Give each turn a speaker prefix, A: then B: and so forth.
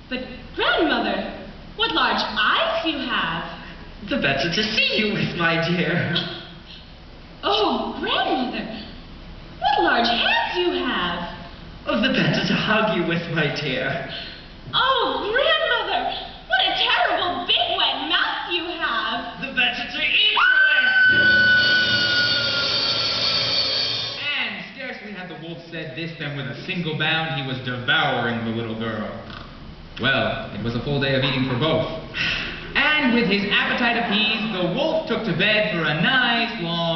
A: But, grandmother, what large eyes you have.
B: The better to see you with, my dear.
A: Oh, grandmother, what large hands you have.
B: Oh, the better to hug you with, my dear.
A: Oh, grandmother, what a terrible big wet mouth you have.
B: The better to eat you with.
C: And scarcely had the wolf said this than with a single bound he was devouring the little girl. Well, it was a full day of eating for both. And with his appetite appeased, the wolf took to bed for a nice long